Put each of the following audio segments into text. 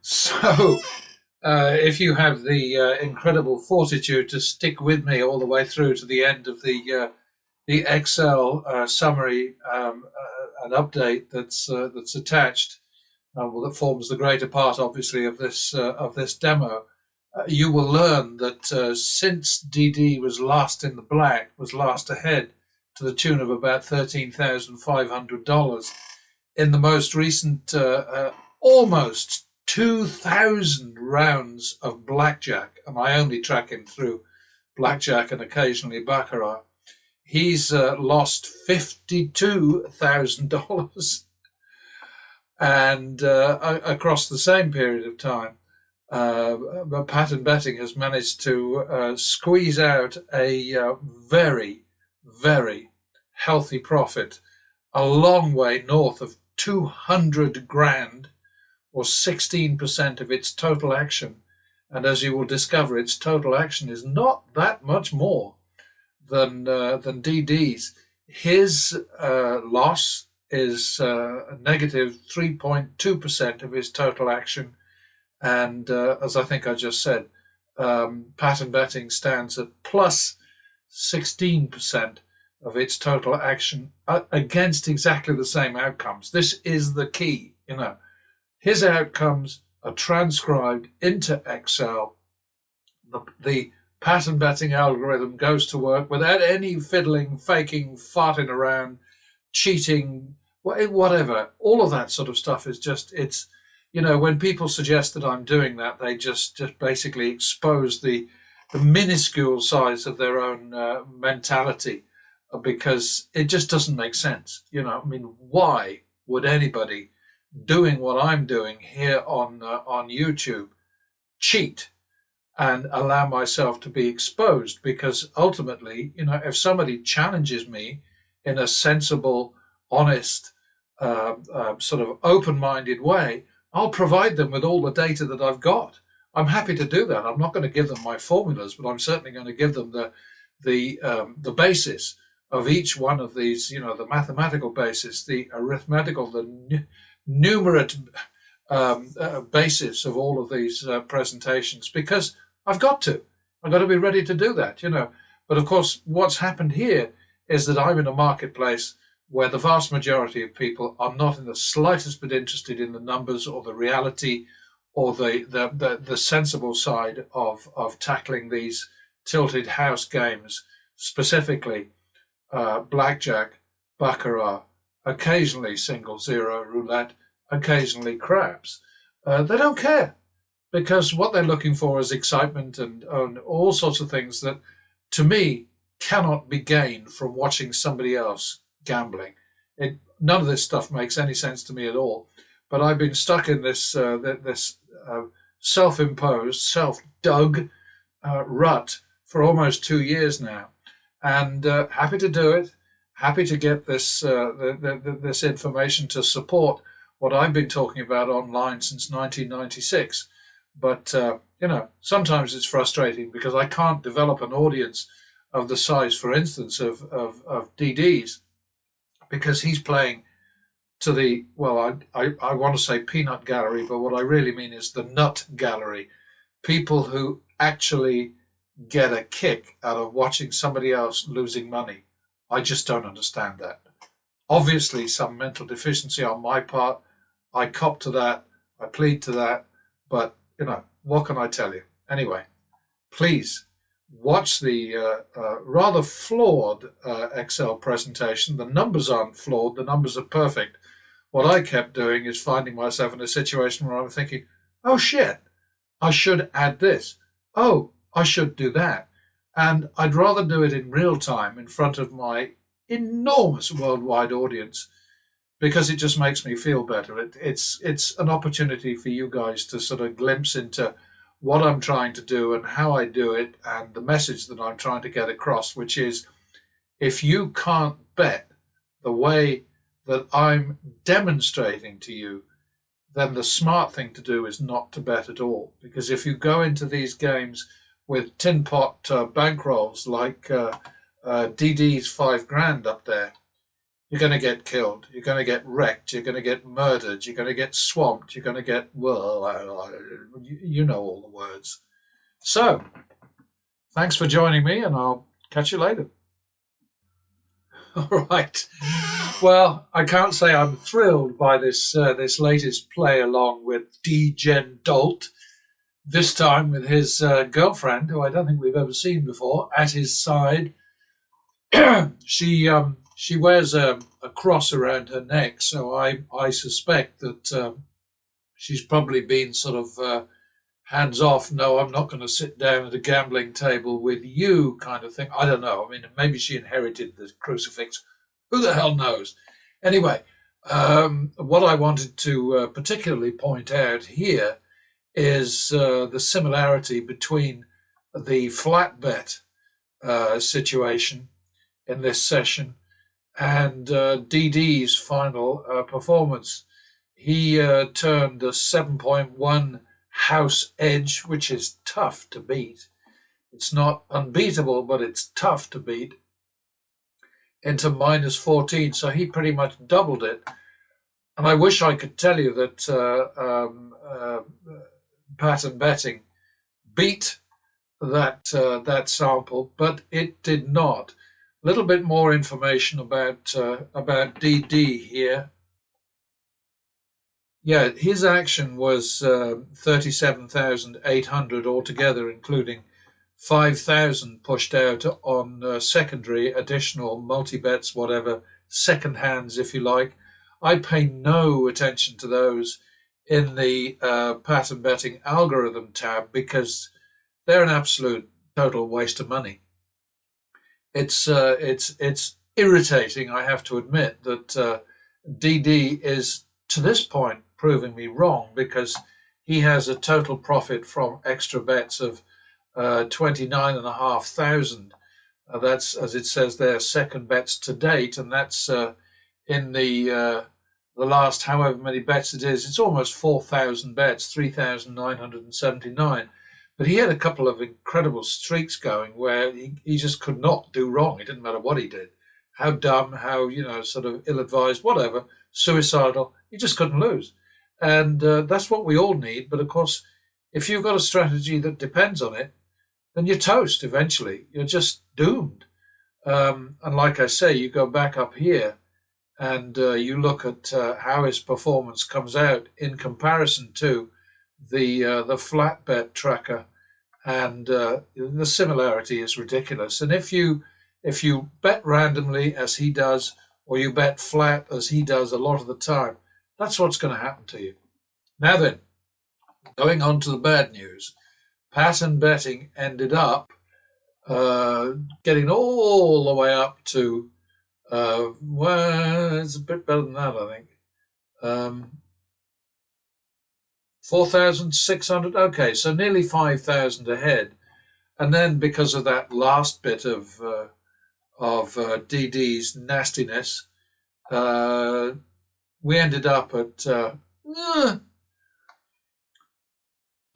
So, if you have the incredible fortitude to stick with me all the way through to the end of the Excel summary and update that's attached, well, that forms the greater part, obviously, of this demo, you will learn that since DD was last in the black, was last ahead to the tune of about $13,500 in the most recent almost 2,000 rounds of blackjack, and I only track him through blackjack and occasionally baccarat. He's lost $52,000, and across the same period of time, pattern betting has managed to squeeze out a very, very healthy profit, a long way north of 200 grand, or 16% of its total action. And as you will discover, its total action is not that much more than DD's. His loss is a negative 3.2% of his total action. And as I think I just said, pattern betting stands at plus 16% of its total action against exactly the same outcomes. This is the key, His outcomes are transcribed into Excel. The pattern betting algorithm goes to work without any fiddling, faking, farting around, cheating, whatever. All of that sort of stuff is just, when people suggest that I'm doing that, they just basically expose the minuscule size of their own mentality, because it just doesn't make sense. Why would anybody doing what I'm doing here on YouTube cheat and allow myself to be exposed? Because ultimately, if somebody challenges me in a sensible, honest, sort of open-minded way, I'll provide them with all the data that I've got. I'm happy to do that. I'm not going to give them my formulas, but I'm certainly going to give them the basis of each one of these, the mathematical basis, the arithmetical, the numerate basis of all of these presentations, because I've got to be ready to do that, But of course, what's happened here is that I'm in a marketplace where the vast majority of people are not in the slightest bit interested in the numbers or the reality or the sensible side of tackling these tilted house games, specifically blackjack, baccarat, occasionally single zero roulette, occasionally craps. They don't care, because what they're looking for is excitement and all sorts of things that, to me, cannot be gained from watching somebody else gambling. None of this stuff makes any sense to me at all. But I've been stuck in this self-imposed, self-dug rut for almost 2 years now, and happy to do it. Happy to get this this information to support what I've been talking about online since 1996. But sometimes it's frustrating because I can't develop an audience of the size, for instance, of DD's, because he's playing to the, well, I want to say peanut gallery, but what I really mean is the nut gallery. People who actually get a kick out of watching somebody else losing money. I just don't understand that. Obviously, some mental deficiency on my part. I cop to that. I plead to that. But, what can I tell you? Anyway, please watch the rather flawed Excel presentation. The numbers aren't flawed. The numbers are perfect. What I kept doing is finding myself in a situation where I'm thinking, oh, shit, I should add this. Oh, I should do that. And I'd rather do it in real time in front of my enormous worldwide audience, because it just makes me feel better. It's an opportunity for you guys to sort of glimpse into what I'm trying to do and how I do it, and the message that I'm trying to get across, which is, if you can't bet the way that I'm demonstrating to you, then the smart thing to do is not to bet at all. Because if you go into these games with tin pot bankrolls like DD's $5 grand up there, you're going to get killed, you're going to get wrecked, you're going to get murdered, you're going to get swamped, you're going to get, well, you know all the words. So, thanks for joining me, and I'll catch you later. All right. Well, I can't say I'm thrilled by this latest play along with D-Gen Dolt, this time with his girlfriend, who I don't think we've ever seen before, at his side. She wears a cross around her neck, so I suspect that she's probably been sort of hands off. No, I'm not going to sit down at a gambling table with you, kind of thing. I don't know. I mean, maybe she inherited the crucifix. Who the hell knows? Anyway, what I wanted to particularly point out here is the similarity between the flat bet situation in this session and DD's final performance. He turned a 7.1 house edge, which is tough to beat. It's not unbeatable, but it's tough to beat, into minus 14. So he pretty much doubled it. And I wish I could tell you that pattern betting beat that sample, but it did not. A little bit more information about DD here. Yeah, his action was 37,800 altogether, including 5,000 pushed out on secondary, additional multi-bets, whatever, second hands, if you like. I pay no attention to those in the pattern betting algorithm tab because they're an absolute total waste of money. It's irritating, I have to admit, that DD is, to this point, proving me wrong, because he has a total profit from extra bets of 29,500. That's, as it says there, second bets to date, and that's in the last however many bets it is. It's almost 4,000 bets, 3,979. But he had a couple of incredible streaks going where he just could not do wrong. It didn't matter what he did. How dumb, how, sort of ill-advised, whatever, suicidal. He just couldn't lose. And that's what we all need. But, of course, if you've got a strategy that depends on it, then you're toast eventually. You're just doomed. And like I say, you go back up here and you look at how his performance comes out in comparison to the flat bet tracker, and the similarity is ridiculous. And if you bet randomly as he does, or you bet flat as he does a lot of the time, that's what's going to happen to you. Now then, going on to the bad news, pattern betting ended up getting all the way up to, well, it's a bit better than that, I think. 4,600. Okay, so nearly 5,000 ahead. And then because of that last bit of DD's nastiness, we ended up at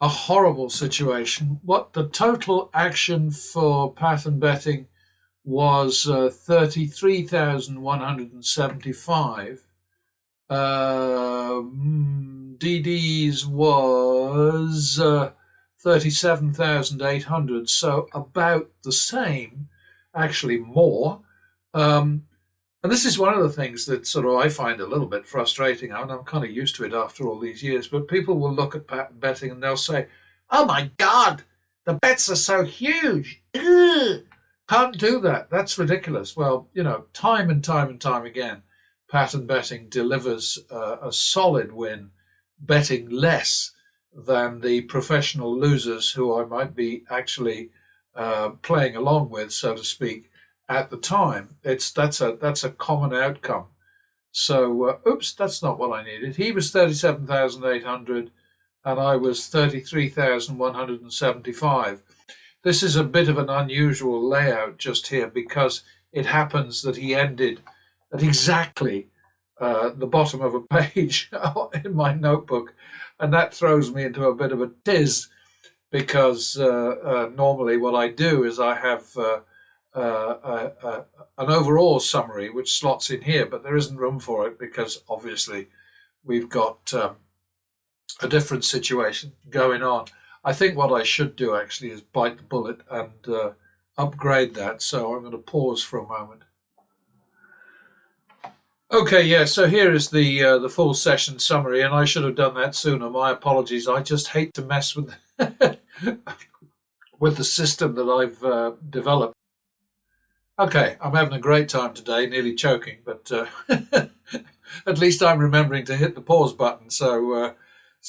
a horrible situation. What the total action for pattern betting was 33,175. DD's was 37,800, so about the same, actually more. And this is one of the things that sort of I find a little bit frustrating. I mean, I'm kind of used to it after all these years, but people will look at pattern betting and they'll say, "Oh my God, the bets are so huge. Ugh, can't do that. That's ridiculous." Well, time and time and time again, pattern betting delivers a solid win, betting less than the professional losers who I might be actually playing along with, so to speak, at the time. That's a common outcome. So, oops, that's not what I needed. He was 37,800 and I was 33,175. This is a bit of an unusual layout just here because it happens that he ended at exactly the bottom of a page in my notebook, and that throws me into a bit of a tiz because normally what I do is I have an overall summary which slots in here, but there isn't room for it because obviously we've got a different situation going on. I think what I should do actually is bite the bullet and upgrade that. So I'm going to pause for a moment. Okay, yeah. So here is the full session summary, and I should have done that sooner. My apologies. I just hate to mess with with the system that I've developed. Okay, I'm having a great time today, nearly choking, but at least I'm remembering to hit the pause button. So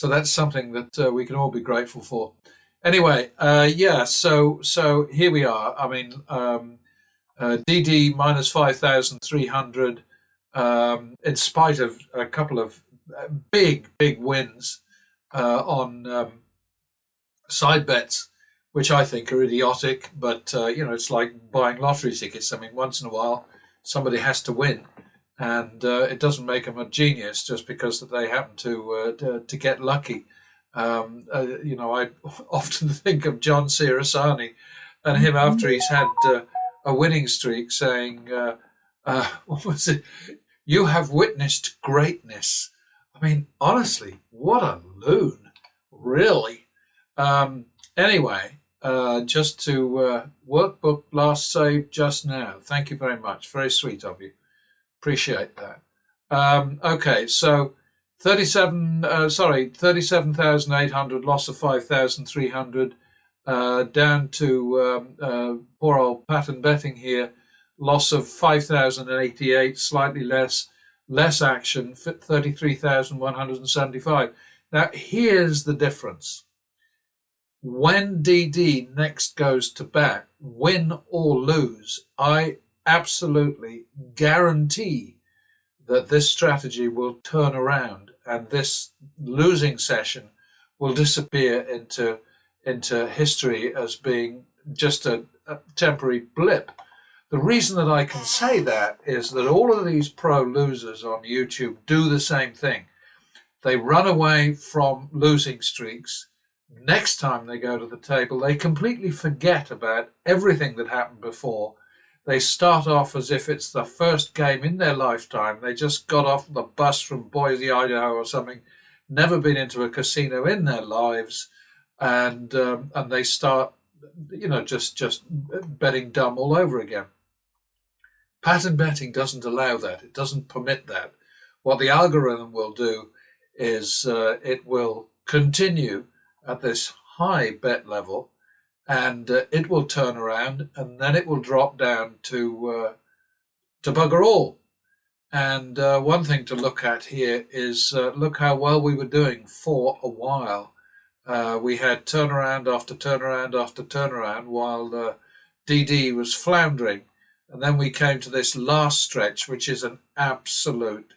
that's something that we can all be grateful for. Anyway, yeah. So here we are. I mean, DD minus 5,300. In spite of a couple of big wins on side bets, which I think are idiotic. But it's like buying lottery tickets. I mean, once in a while, somebody has to win, and it doesn't make them a genius just because that they happen to get lucky. I often think of John Sirasani and him after he's had a winning streak, saying, "What was it? You have witnessed greatness." I mean, honestly, what a loon, really. Anyway, just to workbook last save just now. Thank you very much. Very sweet of you. Appreciate that. Okay, so 37,800, loss of 5,300, down to poor old pattern betting here. Loss of 5,088, slightly less action, 33,175. Now, here's the difference. When DD next goes to bat, win or lose, I absolutely guarantee that this strategy will turn around and this losing session will disappear into history as being just a temporary blip. The reason that I can say that is that all of these pro losers on YouTube do the same thing. They run away from losing streaks. Next time they go to the table, they completely forget about everything that happened before. They start off as if it's the first game in their lifetime. They just got off the bus from Boise, Idaho or something, never been into a casino in their lives, and they start, just betting dumb all over again. Pattern betting doesn't allow that. It doesn't permit that. What the algorithm will do is it will continue at this high bet level, and it will turn around, and then it will drop down to bugger all. And one thing to look at here is look how well we were doing for a while. We had turnaround after turnaround after turnaround while DD was floundering. And then we came to this last stretch, which is an absolute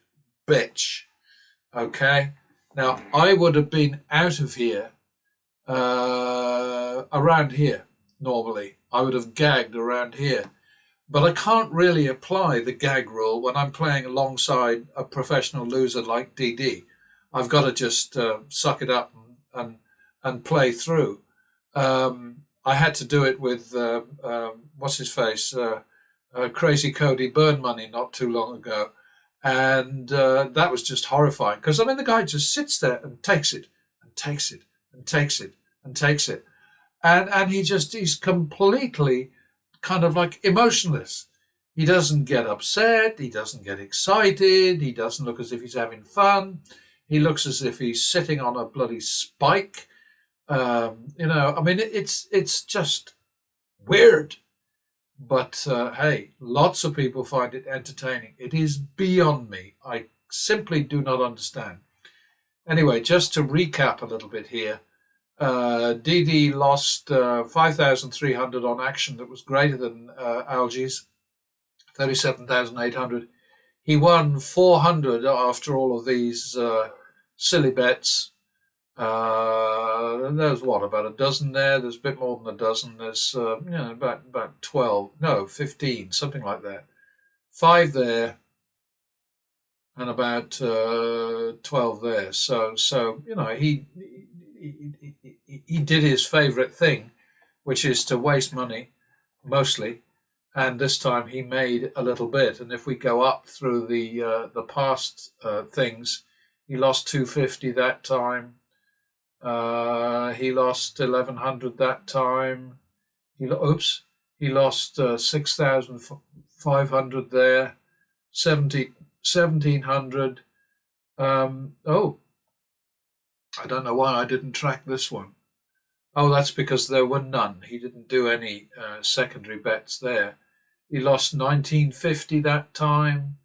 bitch. Okay? Now, I would have been out of here around here, normally. I would have gagged around here. But I can't really apply the gag rule when I'm playing alongside a professional loser like DD. I've got to just suck it up and play through. I had to do it with, what's his face? Crazy Cody Burn Money not too long ago, and that was just horrifying because I mean the guy just sits there and takes it and takes it and takes it and takes it, and he's completely kind of like emotionless. He doesn't get upset, he doesn't get excited, he doesn't look as if he's having fun. He looks as if he's sitting on a bloody spike. I mean it's just weird. But hey, lots of people find it entertaining. It is beyond me. I simply do not understand. Anyway, just to recap a little bit here, DD lost 5,300 on action that was greater than Algie's, 37,800. He won 400 after all of these silly bets. There's about a dozen there. There's a bit more than a dozen. There's about 12, no, 15, something like that. 5 there, and about 12 there. So he did his favourite thing, which is to waste money, mostly, and this time he made a little bit. And if we go up through the past things, he lost 250 that time. He lost 1100 that time. He lost 6,500 there. 1700. Oh, I don't know why I didn't track this one. Oh, that's because there were none. He didn't do any secondary bets there. He lost 1950 that time.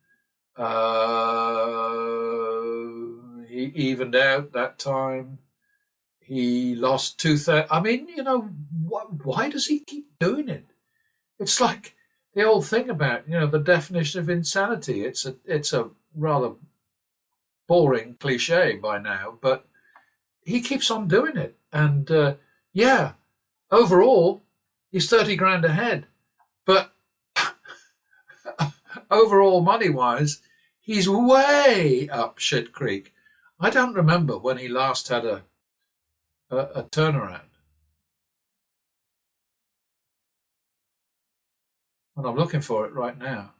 He evened out that time. He lost 2,000. I mean, why does he keep doing it? It's like the old thing about, the definition of insanity. It's a rather boring cliche by now, but he keeps on doing it. And yeah, overall, he's 30 grand ahead. But overall, money wise, he's way up shit creek. I don't remember when he last had a turnaround. And I'm looking for it right now.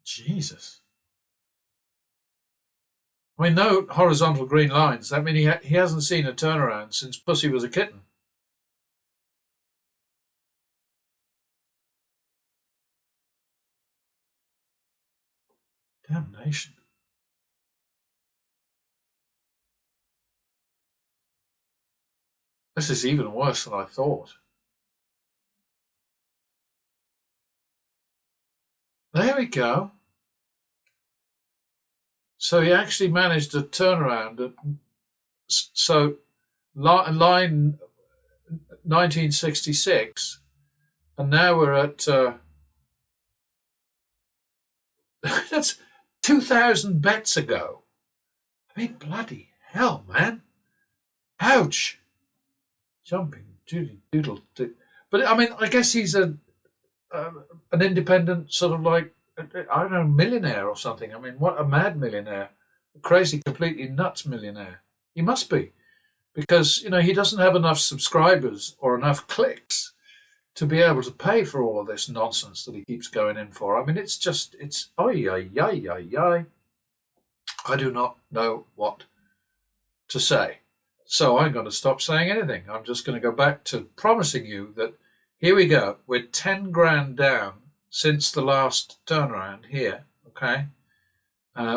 Jesus. I mean, no horizontal green lines. I mean, he hasn't seen a turnaround since Pussy was a kitten. Damnation. This is even worse than I thought. There we go. So he actually managed a turnaround. So line 1966, and now we're at that's 2,000 bets ago. I mean, bloody hell, man! Ouch! Jumping doodle. But I mean, I guess he's an independent sort of like, I don't know, millionaire or something. I mean, what a mad millionaire, a crazy, completely nuts millionaire. He must be, because he doesn't have enough subscribers or enough clicks to be able to pay for all of this nonsense that he keeps going in for. I mean, it's ay ay ay ay ay. I do not know what to say. So I'm going to stop saying anything. I'm just going to go back to promising you that here we go. We're 10 grand down since the last turnaround here, okay?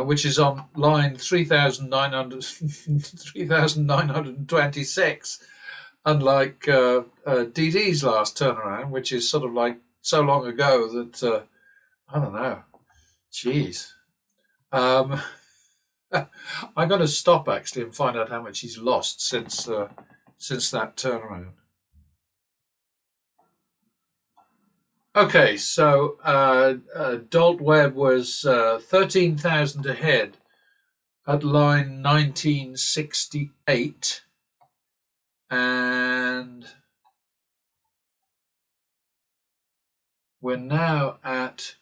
Which is on line 3,926, unlike DD's last turnaround, which is sort of like so long ago that, I don't know, jeez. I got to stop actually and find out how much he's lost since that turnaround. Okay, so Dalt Webb was 13,000 ahead at line 1968, and we're now at,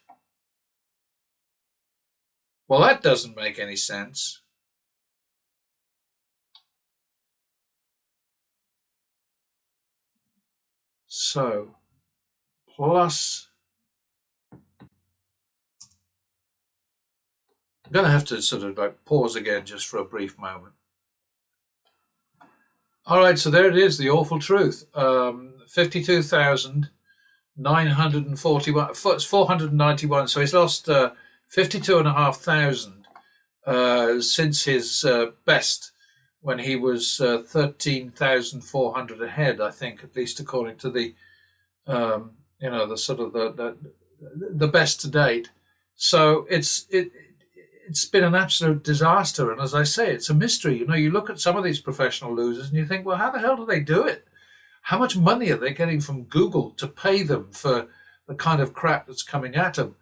well, that doesn't make any sense. So, plus, I'm going to have to sort of like pause again just for a brief moment. All right, so there it is, the awful truth. 52,941, it's 491, so he's lost 52,500 since his best when he was 13,400 ahead, I think, at least according to the the sort of the best to date. So it's been an absolute disaster, and as I say, it's a mystery. You look at some of these professional losers and you think, well, how the hell do they do it? How much money are they getting from Google to pay them for the kind of crap that's coming at them?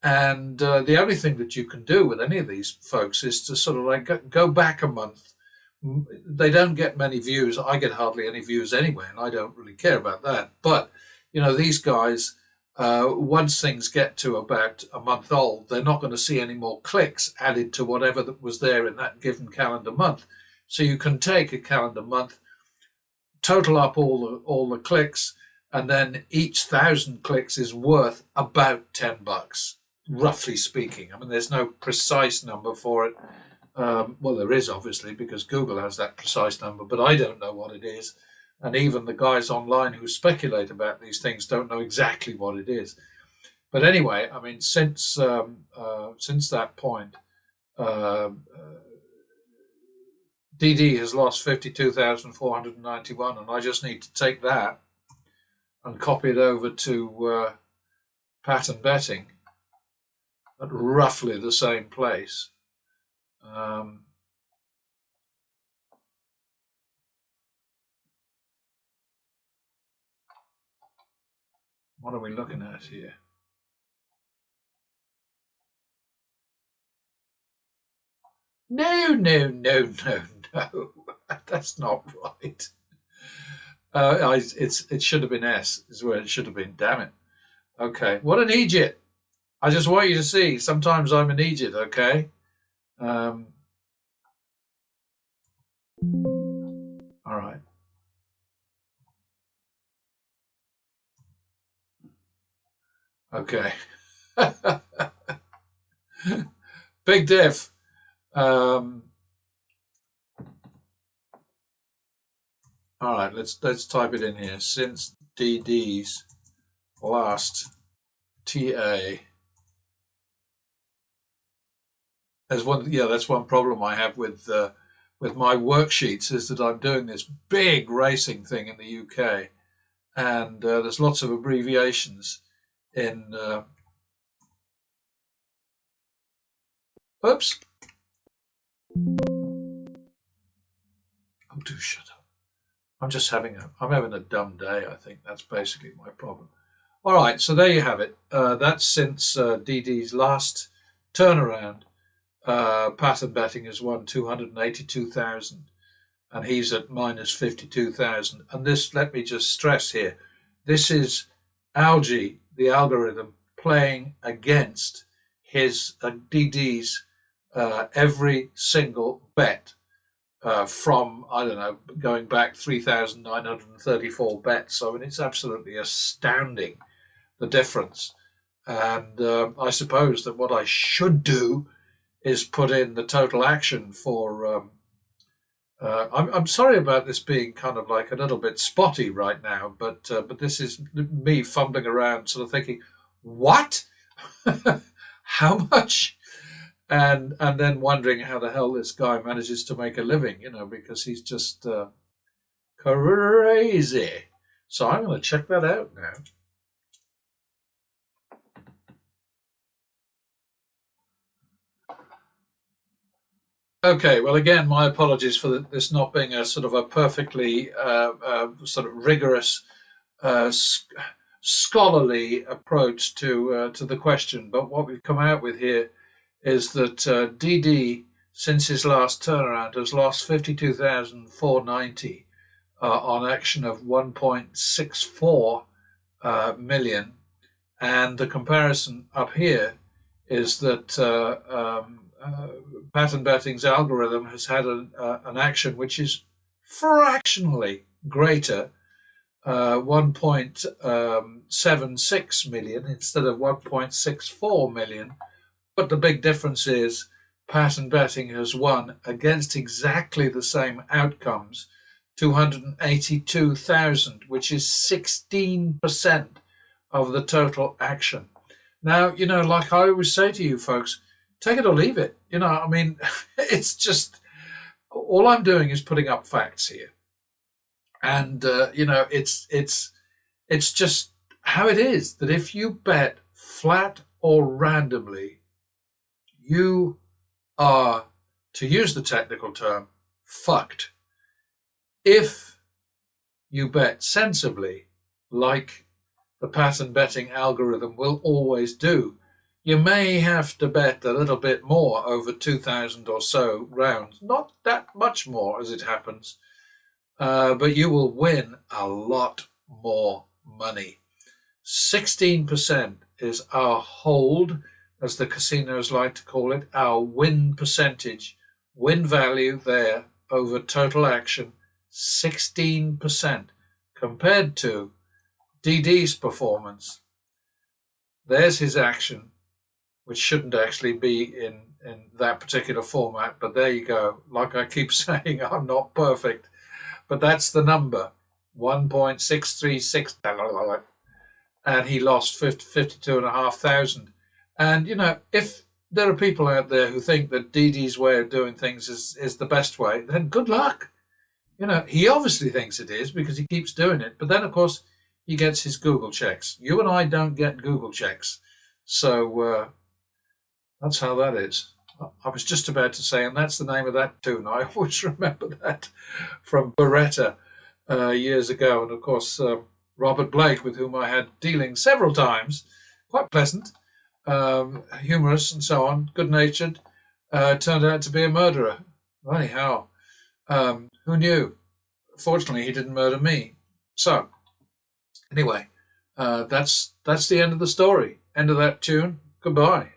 And the only thing that you can do with any of these folks is to sort of like go back a month. They don't get many views. I get hardly any views anyway, and I don't really care about that. But these guys, once things get to about a month old, they're not going to see any more clicks added to whatever that was there in that given calendar month. So you can take a calendar month, total up all the clicks, and then each 1,000 clicks is worth about $10, roughly speaking. I mean, there's no precise number for it. Well, there is obviously, because Google has that precise number, but I don't know what it is. And even the guys online who speculate about these things don't know exactly what it is. But anyway, I mean, since that point, DD has lost 52,491, and I just need to take that and copy it over to pattern betting at roughly the same place. What are we looking at here? No. That's not right. It should have been S, is where it should have been. Damn it. Okay. What an idiot. I just want you to see, sometimes I'm an idiot, okay? All right. Okay. Big diff. All right, let's type it in here. Since DD's last TA. That's one problem I have with my worksheets, is that I'm doing this big racing thing in the UK, and there's lots of abbreviations in. Oops. Oh, do shut up. I'm having a dumb day, I think. That's basically my problem. All right, so there you have it. That's since DD's last turnaround. Pattern betting has won 282,000, and he's at minus 52,000. And this, let me just stress here, this is Algae, the algorithm, playing against his DD's every single bet from, I don't know, going back 3,934 bets. So I mean, it's absolutely astounding, the difference. And I suppose that what I should do is put in the total action for. I'm sorry about this being kind of like a little bit spotty right now, but this is me fumbling around, sort of thinking, what, how much, and then wondering how the hell this guy manages to make a living, because he's just crazy. So I'm going to check that out now. Okay, well, again, my apologies for this not being a sort of a perfectly sort of rigorous, scholarly approach to the question. But what we've come out with here is that DD, since his last turnaround, has lost 52,490 on action of 1.64 million. And the comparison up here is that pattern betting's algorithm has had an action which is fractionally greater, 1.76 million instead of 1.64 million. But the big difference is pattern betting has won against exactly the same outcomes, 282,000, which is 16% of the total action. Now, like I always say to you folks, take it or leave it. I mean, it's just, all I'm doing is putting up facts here. And, it's just how it is, that if you bet flat or randomly, you are, to use the technical term, fucked. If you bet sensibly, like the pattern betting algorithm will always do, you may have to bet a little bit more over 2,000 or so rounds. Not that much more, as it happens, but you will win a lot more money. 16% is our hold, as the casinos like to call it, our win percentage, win value there over total action, 16% compared to DD's performance. There's his action, which shouldn't actually be in that particular format, but there you go. Like I keep saying, I'm not perfect, but that's the number, 1.636, and he lost 52,500. And, if there are people out there who think that DD's way of doing things is the best way, then good luck. He obviously thinks it is because he keeps doing it. But then, of course, he gets his Google checks. You and I don't get Google checks. So that's how that is. I was just about to say, and that's the name of that tune. I always remember that from Beretta years ago. And, of course, Robert Blake, with whom I had dealings several times, quite pleasant, humorous and so on, good-natured, turned out to be a murderer. Anyhow, who knew? Fortunately, he didn't murder me. So, anyway, that's the end of the story. End of that tune. Goodbye.